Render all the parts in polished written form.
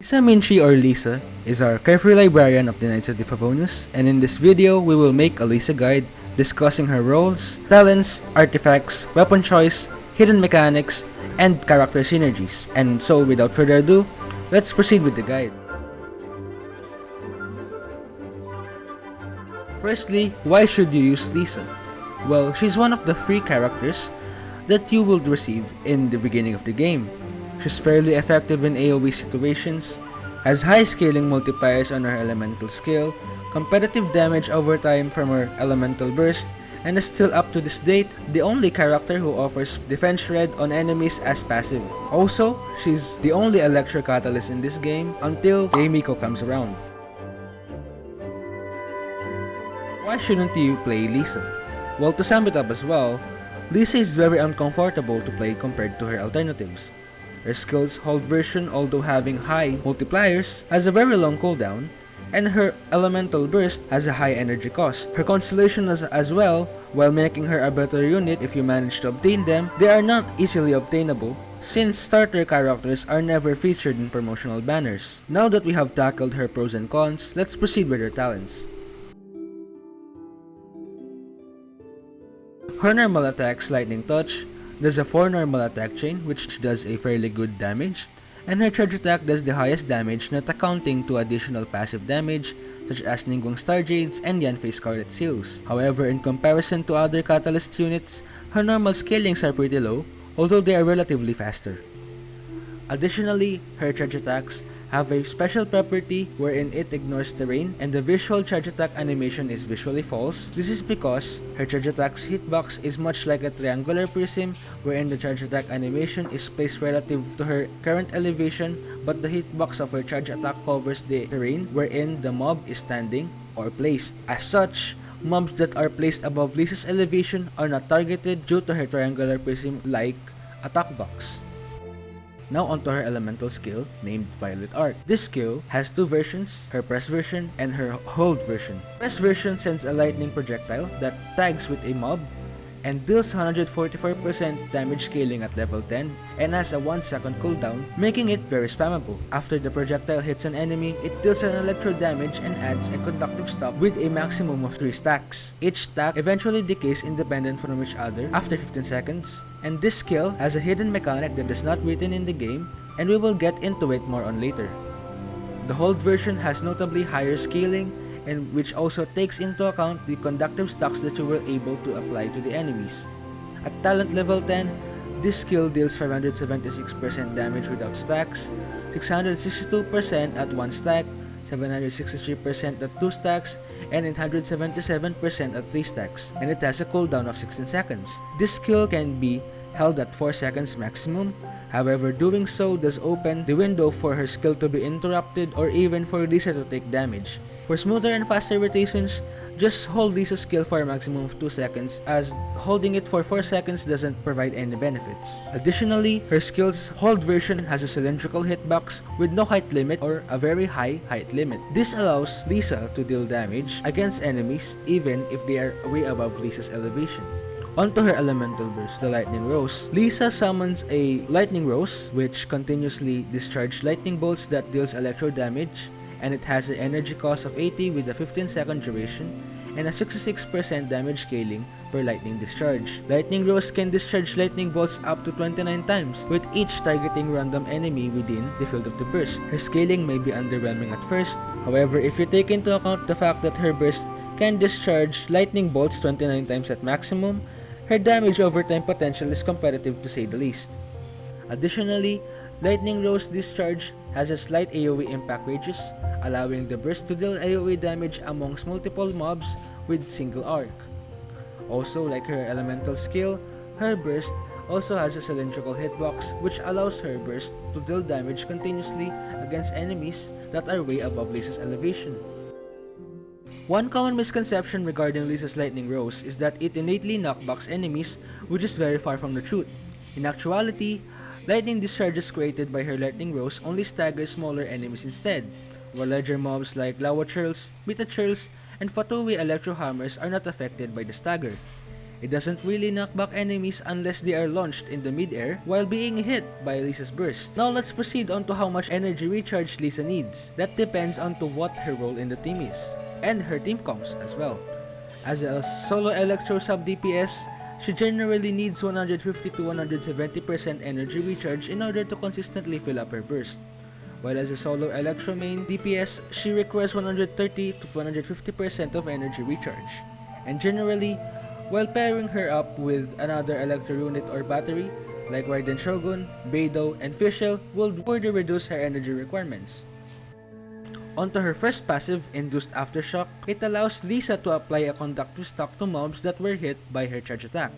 Lisa Minci or Lisa is our carefree librarian of the Knights of the Favonius, and in this video we will make a Lisa guide discussing her roles, talents, artifacts, weapon choice, hidden mechanics, and character synergies. And so without further ado, let's proceed with the guide. Firstly, why should you use Lisa? Well, she's one of the free characters that you will receive in the beginning of the game. She's fairly effective in AoE situations, has high scaling multipliers on her elemental skill, competitive damage over time from her elemental burst, and is still up to this date the only character who offers defense shred on enemies as passive. Also, she's the only Electro Catalyst in this game until Miko comes around. Why shouldn't you play Lisa? Well, to sum it up as well, Lisa is very uncomfortable to play compared to her alternatives. Her skill's hold version, although having high multipliers, has a very long cooldown, and her elemental burst has a high energy cost. Her Constellations as well, while making her a better unit if you manage to obtain them, they are not easily obtainable, since starter characters are never featured in promotional banners. Now that we have tackled her pros and cons, let's proceed with her talents. Her normal attacks Lightning Touch does a 4 normal attack chain which does a fairly good damage, and her charge attack does the highest damage not accounting to additional passive damage such as Ningguang Starjades and Yanfei Scarlet Seals. However, in comparison to other Catalyst units, her normal scalings are pretty low, although they are relatively faster. Additionally, her charge attacks have a special property wherein it ignores terrain and the visual charge attack animation is visually false. This is because her charge attack's hitbox is much like a triangular prism wherein the charge attack animation is placed relative to her current elevation, but the hitbox of her charge attack covers the terrain wherein the mob is standing or placed. As such, mobs that are placed above Lisa's elevation are not targeted due to her triangular prism-like attack box. Now onto her elemental skill, named Violet Arc. This skill has two versions, her press version and her hold version. Press version sends a lightning projectile that tags with a mob and deals 144% damage scaling at level 10 and has a 1 second cooldown, making it very spammable. After the projectile hits an enemy, it deals an electro damage and adds a conductive stop with a maximum of 3 stacks. Each stack eventually decays independent from each other after 15 seconds, and this skill has a hidden mechanic that is not written in the game, and we will get into it more on later. The hold version has notably higher scaling, and which also takes into account the conductive stacks that you were able to apply to the enemies. At talent level 10, this skill deals 576% damage without stacks, 662% at 1 stack, 763% at 2 stacks, and 877% at 3 stacks, and it has a cooldown of 16 seconds. This skill can be held at 4 seconds maximum. However, doing so does open the window for her skill to be interrupted or even for Lisa to take damage. For smoother and faster rotations, just hold Lisa's skill for a maximum of 2 seconds, as holding it for 4 seconds doesn't provide any benefits. Additionally, her skill's hold version has a cylindrical hitbox with no height limit or a very high height limit. This allows Lisa to deal damage against enemies even if they are way above Lisa's elevation. Onto her elemental burst, the Lightning Rose. Lisa summons a Lightning Rose which continuously discharges lightning bolts that deals electro damage, and it has an energy cost of 80 with a 15-second duration and a 66% damage scaling per lightning discharge. Lightning Rose can discharge lightning bolts up to 29 times, with each targeting random enemy within the field of the burst. Her scaling may be underwhelming at first, however if you take into account the fact that her burst can discharge lightning bolts 29 times at maximum, her damage over time potential is competitive to say the least. Additionally, Lightning Rose discharge has a slight AoE impact radius, allowing the burst to deal AoE damage amongst multiple mobs with single arc. Also, like her elemental skill, her burst also has a cylindrical hitbox which allows her burst to deal damage continuously against enemies that are way above Lisa's elevation. One common misconception regarding Lisa's Lightning Rose is that it innately knockbacks enemies, which is very far from the truth. In actuality, lightning discharges created by her Lightning Rose only stagger smaller enemies instead, while larger mobs like Lava Churls, Beta Churls, and Fatui Electro Hammers are not affected by the stagger. It doesn't really knock back enemies unless they are launched in the mid-air while being hit by Lisa's burst. Now let's proceed on to how much energy recharge Lisa needs. That depends on to what her role in the team is, and her team comps as well. As a solo Electro sub DPS, she generally needs 150 to 170% energy recharge in order to consistently fill up her burst. While as a solo Electro main DPS, she requires 130 to 150% of energy recharge. And generally, while pairing her up with another Electro unit or battery, like Raiden Shogun, Beidou, and Fischl, will further reduce her energy requirements. Onto her first passive, Induced Aftershock, it allows Lisa to apply a conductive stock to mobs that were hit by her charge attack.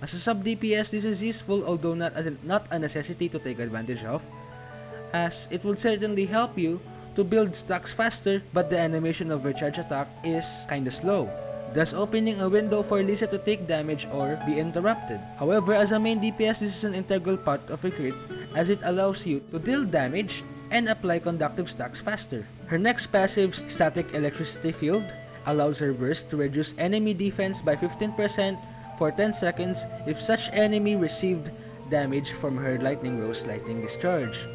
As a sub DPS, this is useful although not a necessity to take advantage of, as it would certainly help you to build stacks faster, but the animation of her charge attack is kinda slow, thus opening a window for Lisa to take damage or be interrupted. However, as a main DPS, this is an integral part of a crit as it allows you to deal damage and apply conductive stacks faster. Her next passive, Static Electricity Field, allows her burst to reduce enemy defense by 15% for 10 seconds if such enemy received damage from her Lightning Rose Lightning Discharge.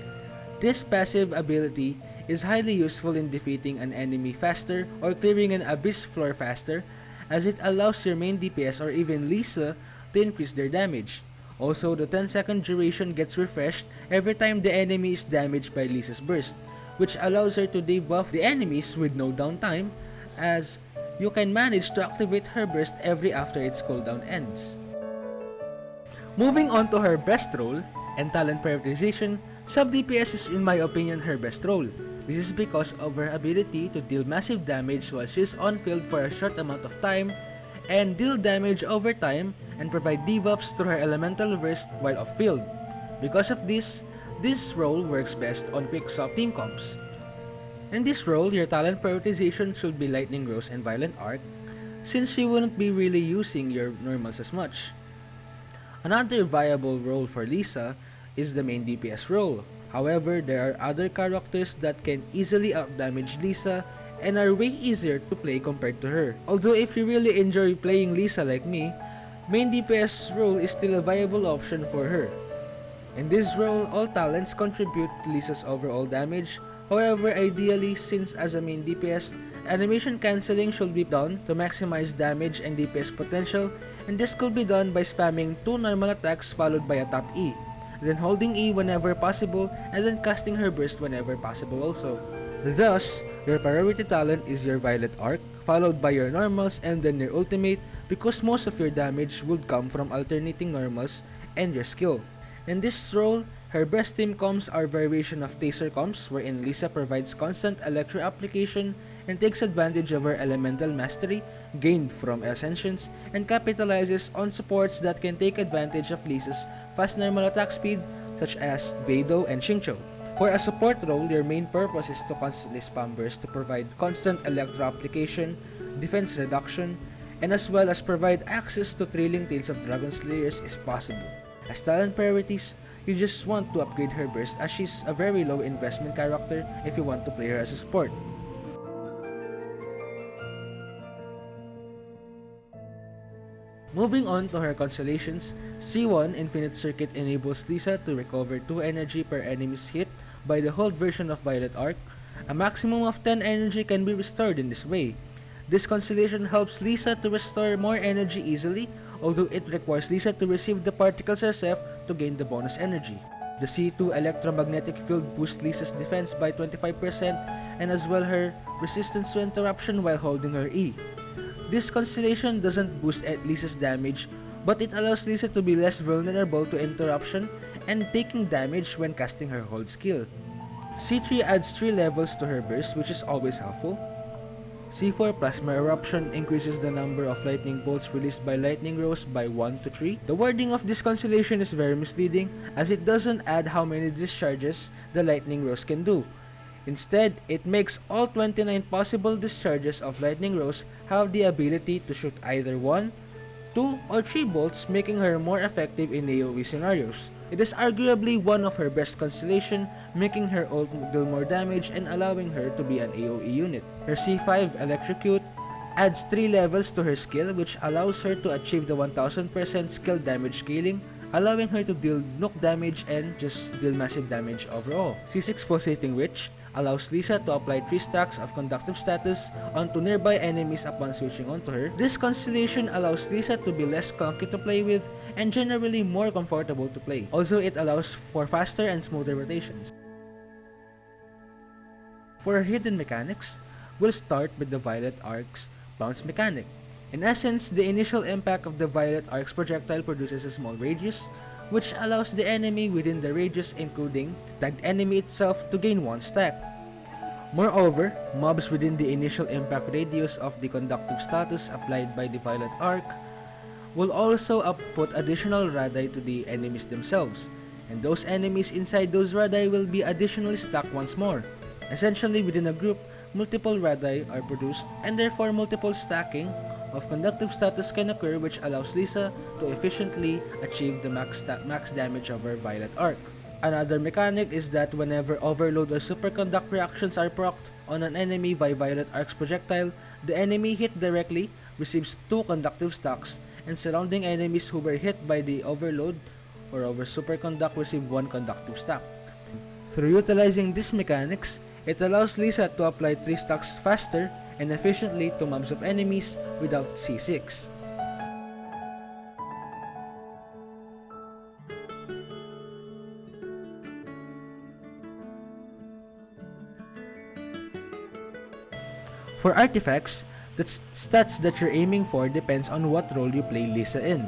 This passive ability is highly useful in defeating an enemy faster or clearing an abyss floor faster, as it allows your main DPS or even Lisa to increase their damage. Also, the 10-second duration gets refreshed every time the enemy is damaged by Lisa's burst, which allows her to debuff the enemies with no downtime, as you can manage to activate her burst every after its cooldown ends. Moving on to her best role, and talent prioritization, sub DPS is in my opinion her best role. This is because of her ability to deal massive damage while she is on field for a short amount of time, and deal damage over time and provide debuffs through her elemental burst while off field. Because of this role works best on quick sub team comps. In this role, your talent prioritization should be Lightning Rose and Violent Arc, since you wouldn't be really using your normals as much. Another viable role for Lisa is the main DPS role. However, there are other characters that can easily outdamage Lisa and are way easier to play compared to her. Although if you really enjoy playing Lisa like me, main DPS role is still a viable option for her. In this role, all talents contribute to Lisa's overall damage. However, ideally, since as a main DPS, animation cancelling should be done to maximize damage and DPS potential, and this could be done by spamming 2 normal attacks followed by a tap E, then holding E whenever possible, and then casting her burst whenever possible also. Thus, your priority talent is your Violet Arc, followed by your normals and then your ultimate, because most of your damage would come from alternating normals and your skill. In this role, her best team comps are variation of Taser comps, wherein Lisa provides constant electro application and takes advantage of her elemental mastery gained from Ascensions, and capitalizes on supports that can take advantage of Lisa's fast normal attack speed, such as Beidou and Xingqiu. For a support role, your main purpose is to constantly spam burst to provide constant electro application, defense reduction, and as well as provide access to Trailing Tales of Dragon Slayers if possible. As talent priorities, you just want to upgrade her burst as she's a very low investment character if you want to play her as a support. Moving on to her Constellations, C1 Infinite Circuit enables Lisa to recover 2 energy per enemy's hit by the hold version of Violet Arc. A maximum of 10 energy can be restored in this way. This Constellation helps Lisa to restore more energy easily, although it requires Lisa to receive the particles herself to gain the bonus energy. The C2 Electromagnetic Field boosts Lisa's defense by 25% and as well her resistance to interruption while holding her E. This Constellation doesn't boost Lisa's damage, but it allows Lisa to be less vulnerable to interruption and taking damage when casting her hold skill. C3 adds 3 levels to her burst, which is always helpful. C4 Plasma Eruption increases the number of lightning bolts released by Lightning Rose by 1 to 3. The wording of this Constellation is very misleading as it doesn't add how many discharges the Lightning Rose can do. Instead, it makes all 29 possible discharges of Lightning Rose have the ability to shoot either 1, 2, or 3 bolts, making her more effective in AoE scenarios. It is arguably one of her best Constellation, making her ult deal more damage and allowing her to be an AoE unit. Her C5 Electrocute adds 3 levels to her skill, which allows her to achieve the 1000% skill damage scaling, allowing her to deal nuke damage and just deal massive damage overall. C6 Pulsating Witch allows Lisa to apply 3 stacks of conductive status onto nearby enemies upon switching onto her. This constellation allows Lisa to be less clunky to play with and generally more comfortable to play. Also, it allows for faster and smoother rotations. For her hidden mechanics, we'll start with the Violet Arc's bounce mechanic. In essence, the initial impact of the Violet Arc's projectile produces a small radius, which allows the enemy within the radius, including the tagged enemy itself, to gain 1 stack. Moreover, mobs within the initial impact radius of the conductive status applied by the Violet Arc will also output additional radii to the enemies themselves, and those enemies inside those radii will be additionally stacked once more. Essentially, within a group, multiple radii are produced, and therefore multiple stacking of conductive status can occur, which allows Lisa to efficiently achieve the max damage of her Violet Arc. Another mechanic is that whenever overload or superconduct reactions are procced on an enemy by Violet Arc's projectile, the enemy hit directly receives 2 conductive stacks, and surrounding enemies who were hit by the overload or over superconduct receive 1 conductive stack. Through utilizing these mechanics, it allows Lisa to apply 3 stacks faster and efficiently to mobs of enemies without C6. For artifacts, the stats that you're aiming for depends on what role you play Lisa in,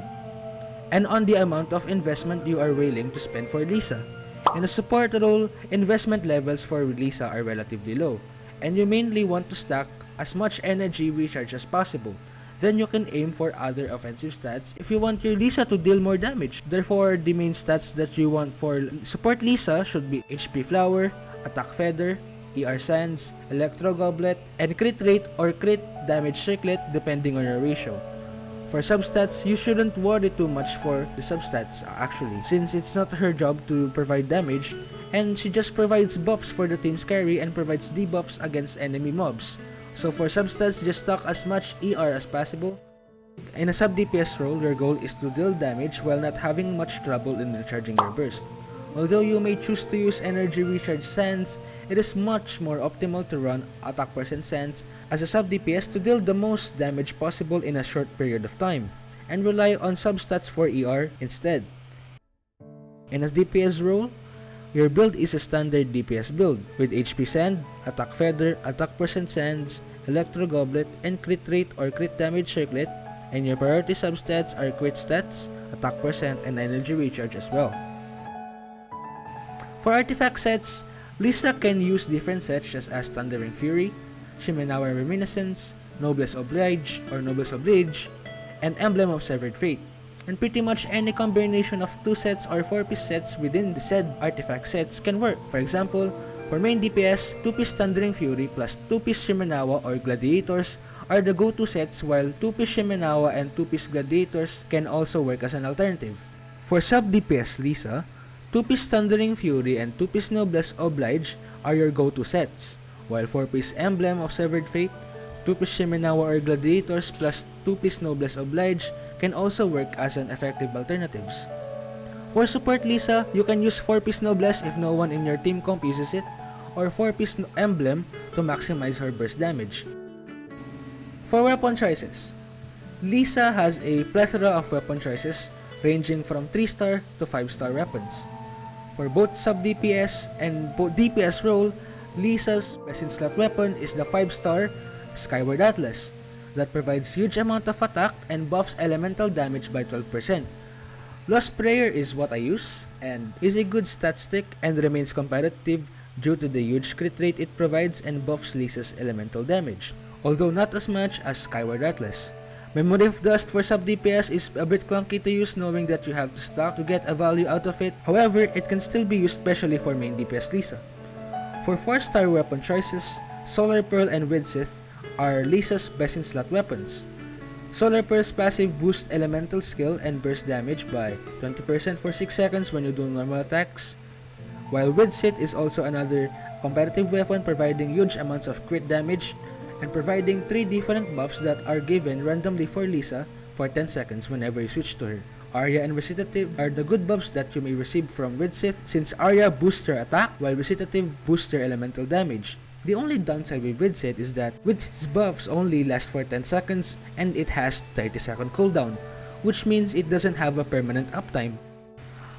and on the amount of investment you are willing to spend for Lisa. In a support role, investment levels for Lisa are relatively low, and you mainly want to stack as much energy recharge as possible. Then you can aim for other offensive stats if you want your Lisa to deal more damage. Therefore, the main stats that you want for support Lisa should be HP Flower, Attack Feather, ER Sands, Electro Goblet, and crit rate or crit damage circlet depending on your ratio. For substats, you shouldn't worry too much for the substats actually, since it's not her job to provide damage, and she just provides buffs for the team's carry and provides debuffs against enemy mobs. So for substats, just stock as much ER as possible. In a sub DPS role, your goal is to deal damage while not having much trouble in recharging your burst. Although you may choose to use energy recharge sands, it is much more optimal to run attack percent sands as a sub DPS to deal the most damage possible in a short period of time, and rely on substats for ER instead. In a DPS role, your build is a standard DPS build with HP Sand, Attack Feather, Attack percent sands, Electro Goblet, and crit rate or crit damage circlet, and your priority substats are crit stats, attack percent, and energy recharge as well. For artifact sets, Lisa can use different sets such as Thundering Fury, Shimenawa Reminiscence, Noblesse Oblige or Noblesse Oblige, and Emblem of Severed Fate, and pretty much any combination of 2 sets or 4-piece sets within the said artifact sets can work. For example, for main DPS, 2-piece Thundering Fury plus 2-piece Shimenawa or Gladiators are the go-to sets, while 2-piece Shimenawa and 2-piece Gladiators can also work as an alternative. For sub DPS Lisa, 2-piece Thundering Fury and 2-piece Noblesse Oblige are your go-to sets, while 4-piece Emblem of Severed Fate, 2-piece Shimenawa or Gladiators plus 2-piece Noblesse Oblige can also work as an effective alternatives. For support Lisa, you can use 4-piece Noblesse if no one in your team comp uses it, or 4-piece Emblem to maximize her burst damage. For weapon choices, Lisa has a plethora of weapon choices ranging from 3-star to 5-star weapons. For both sub DPS and both DPS role, Lisa's best in slot weapon is the 5-star Skyward Atlas that provides huge amount of attack and buffs elemental damage by 12%. Lost Prayer is what I use and is a good stat stick and remains competitive due to the huge crit rate it provides and buffs Lisa's elemental damage, although not as much as Skyward Atlas. Memory of Dust for sub DPS is a bit clunky to use, knowing that you have to stock to get a value out of it. However, it can still be used especially for main DPS Lisa. For 4-star weapon choices, Solar Pearl and Widsith are Lisa's best in slot weapons. Solar Pearl's passive boosts elemental skill and burst damage by 20% for 6 seconds when you do normal attacks, while Widsith is also another competitive weapon providing huge amounts of crit damage and providing 3 different buffs that are given randomly for Lisa for 10 seconds whenever you switch to her. Arya and Recitative are the good buffs that you may receive from Widsith, since Arya boosts her attack while Recitative boosts her elemental damage. The only downside with Widsith is that Widsith's buffs only last for 10 seconds and it has 30-second cooldown, which means it doesn't have a permanent uptime.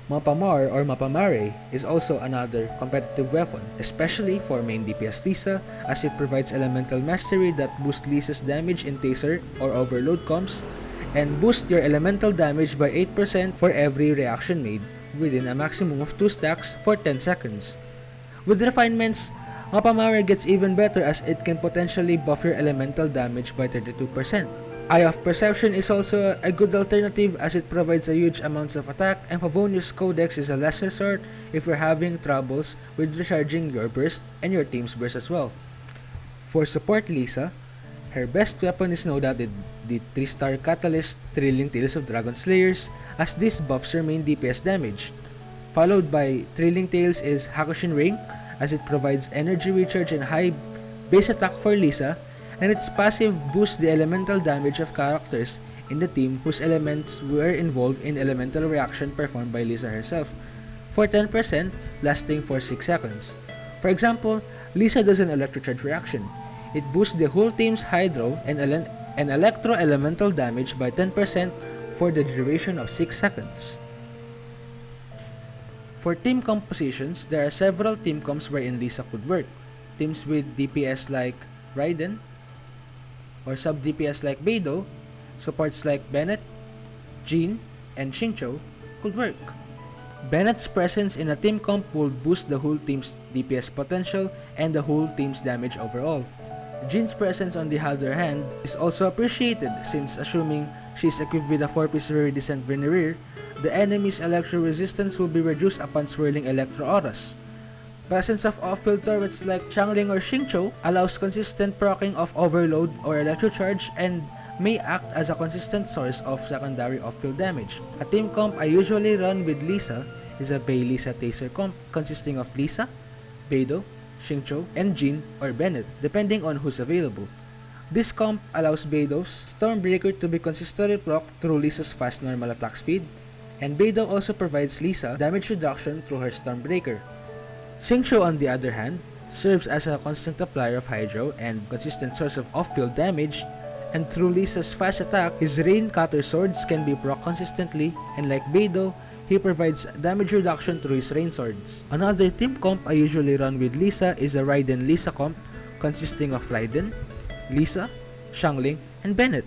Mapamar or Mapamare is also another competitive weapon, especially for main DPS Lisa, as it provides elemental mastery that boosts Lisa's damage in Taser or Overload comps, and boosts your elemental damage by 8% for every reaction made, within a maximum of 2 stacks for 10 seconds. With refinements, Mapamare gets even better as it can potentially buff your elemental damage by 32%. Eye of Perception is also a good alternative as it provides a huge amounts of attack, and Favonius Codex is a last resort if you're having troubles with recharging your burst and your team's burst as well. For support Lisa, her best weapon is no doubt the 3-star Catalyst Thrilling Tales of Dragon Slayers, as this buffs your main DPS damage. Followed by Thrilling Tales is Hakushin Ring, as it provides energy recharge and high base attack for Lisa, and its passive boosts the elemental damage of characters in the team whose elements were involved in elemental reaction performed by Lisa herself, for 10% lasting for 6 seconds. For example, Lisa does an electrocharge reaction. It boosts the whole team's Hydro and Electro elemental damage by 10% for the duration of 6 seconds. For team compositions, there are several team comps wherein Lisa could work. Teams with DPS like Raiden, or sub-DPS like Beidou, supports like Bennett, Jean, and Xingqiu could work. Bennett's presence in a team comp will boost the whole team's DPS potential and the whole team's damage overall. Jean's presence on the other hand is also appreciated since, assuming she is equipped with a 4-piece Viridescent Venereer, the enemy's electro resistance will be reduced upon swirling electro auras. Presence of off-field turrets like Xiangling or Xingqiu allows consistent proccing of Overload or Electrocharge and may act as a consistent source of secondary off-field damage. A team comp I usually run with Lisa is a Bay-Lisa Taser comp consisting of Lisa, Beidou, Xingqiu, and Jean or Bennett, depending on who's available. This comp allows Beidou's Stormbreaker to be consistently procced through Lisa's fast normal attack speed, and Beidou also provides Lisa damage reduction through her Stormbreaker. Xingqiu, on the other hand, serves as a constant applier of Hydro and consistent source of off-field damage, and through Lisa's fast attack, his Rain Cutter Swords can be proc consistently, and like Beidou, he provides damage reduction through his Rain Swords. Another team comp I usually run with Lisa is a Raiden Lisa comp consisting of Raiden, Lisa, Xiangling, and Bennett.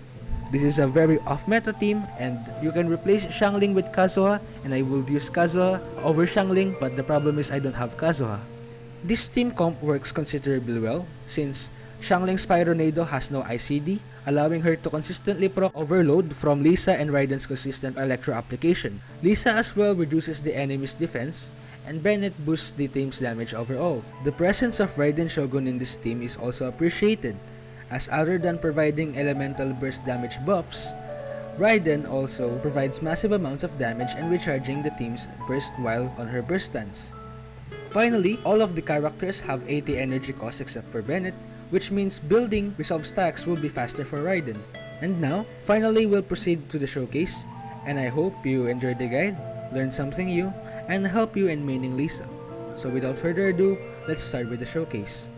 This is a very off-meta team, and you can replace Xiangling with Kazuha, and I will use Kazuha over Xiangling, but the problem is I don't have Kazuha. This team comp works considerably well, since Xiangling's Pyronado has no ICD, allowing her to consistently proc Overload from Lisa and Raiden's consistent electro application. Lisa as well reduces the enemy's defense, and Bennett boosts the team's damage overall. The presence of Raiden Shogun in this team is also appreciated, as other than providing elemental burst damage buffs, Raiden also provides massive amounts of damage and recharging the team's burst while on her burst stance. Finally, all of the characters have 80 energy cost except for Bennett, which means building resolve stacks will be faster for Raiden. And now, finally we'll proceed to the showcase, and I hope you enjoyed the guide, learned something new, and help you in maining Lisa. So without further ado, let's start with the showcase.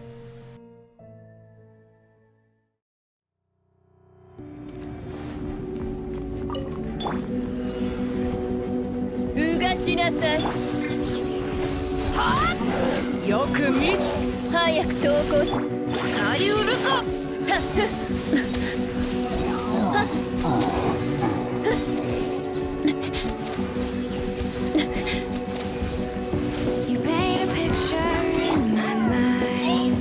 You paint a picture in my mind.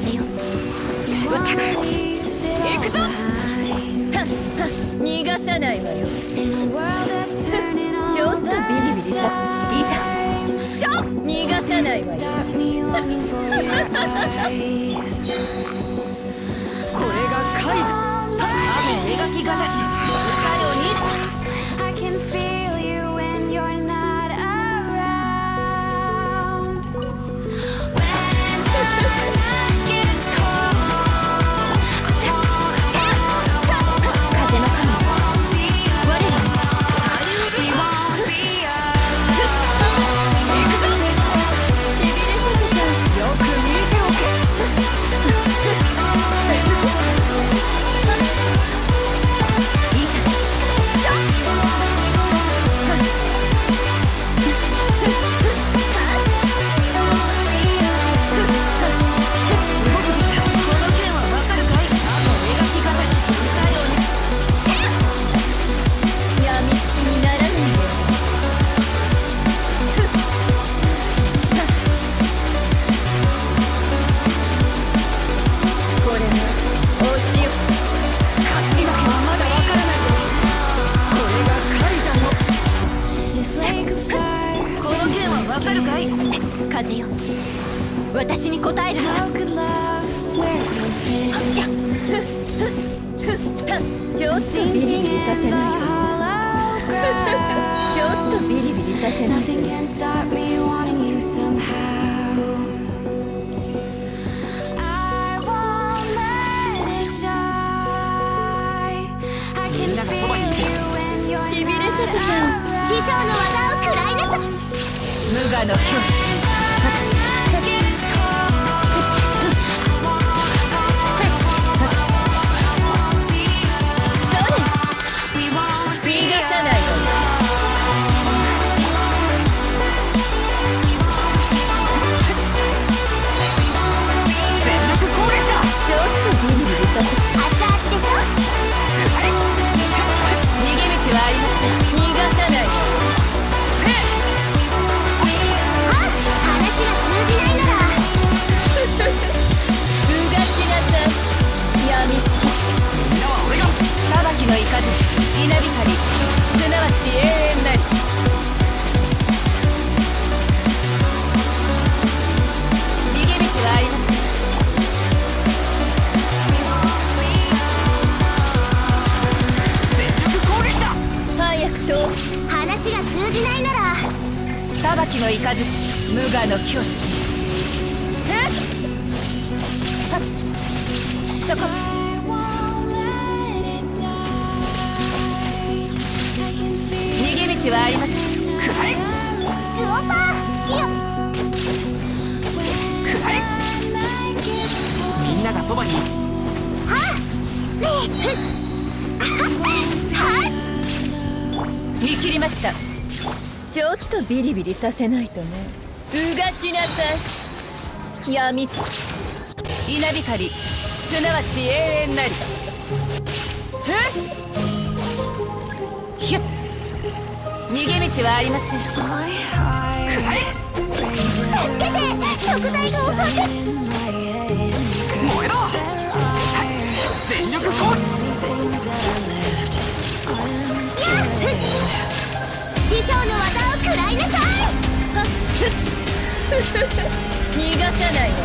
You wanna leave it all behind. In a world that's turning all the time. Stop me longing for your eyes. I can feel you when you're not around. When the night gets cold 風よ、私に答えるのだ。 How could love wear so thin? ちょっとビリビリさせないよ。ちょっとビリビリさせない。 Nothing can stop me wanting you somehow. I won't let it die. I can feel you when you're しびれさせちゃう。 師匠の技を食らいなさい。無我の境地。 の雷、稲光、すなわち永遠なり。逃げ道はありません。全力攻撃だ。早くと話が通じないなら裁きの雷、無我の境地。そこ。逃げ道はありません。くらえ。ウオパーよっ。くらえ。みんながそばに。はっねえはっ見切りました。ちょっとビリビリさせないとね。うがちなさい。闇つき稲光、すなわち永遠なり。ひゅっ。逃げ道はありません。くらえ。助けて、食材が襲って燃えろ。全力攻撃。やっ師匠の技を食らいなさい。逃がさないわよ。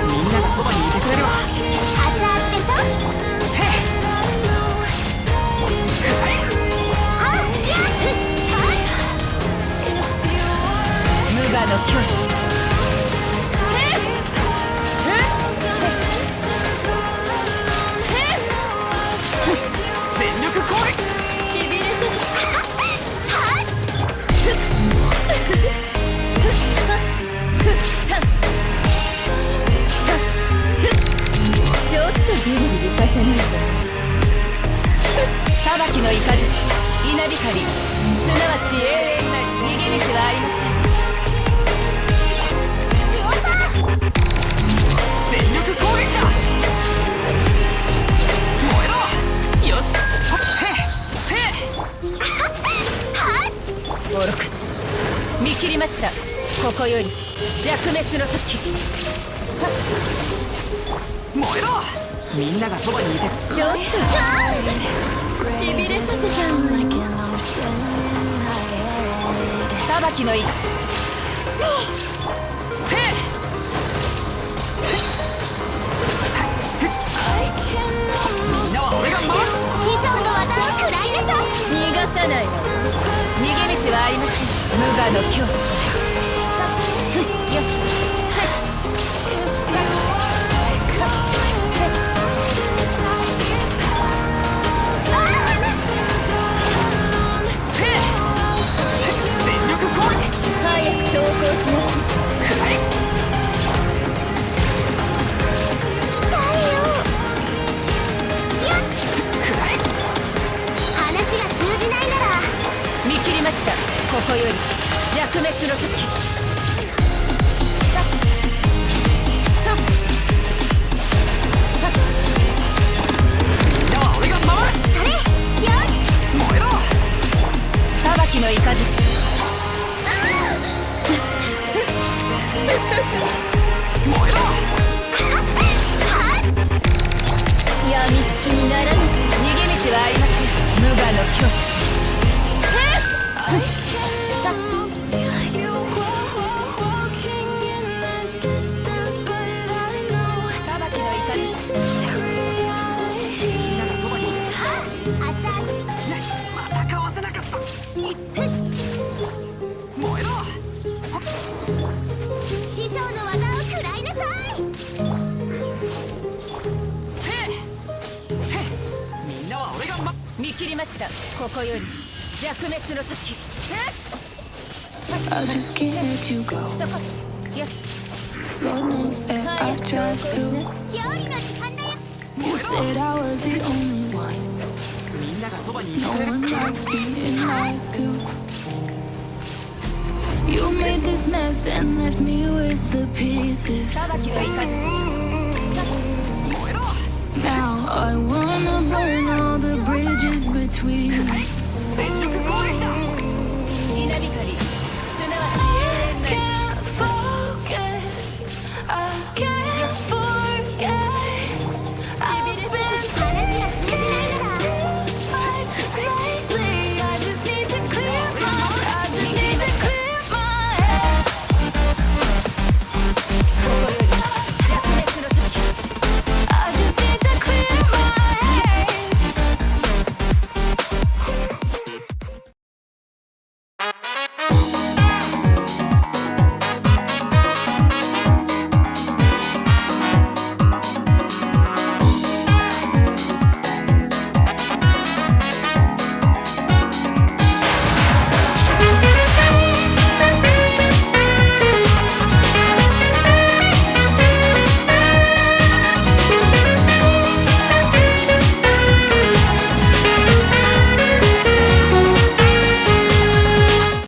みんながそばにいてくれるわ。熱々でしょ。無我の境地。全力攻撃。しびれさせ。ちょっとビリビリさせないと。裁きの雷、稲光、すなわち永遠なり。逃げ道はありません。全力攻撃だ。燃えろ。よし。愚か。見切りました。ここより弱滅の時。燃えろ。みんながそばにいて。ちょっとしびれさせちゃうの。裁きのい。みんなは俺が守る。師匠の技を食らいなさい。逃がさないわ。逃げ道はありません。無我の境地。よっ。早く投稿します。くらえ。痛いよ。やっくらえ。話が通じないなら見切りました。ここより弱滅の時。切りました。ここより弱滅の時。 I just can't let you go. そこや Lord knows that I've tried to. You said I was the only one. No one likes being lied to. You made this mess and left me with the pieces. 裁きの雷。 Now I wanna burn all the bridges between us.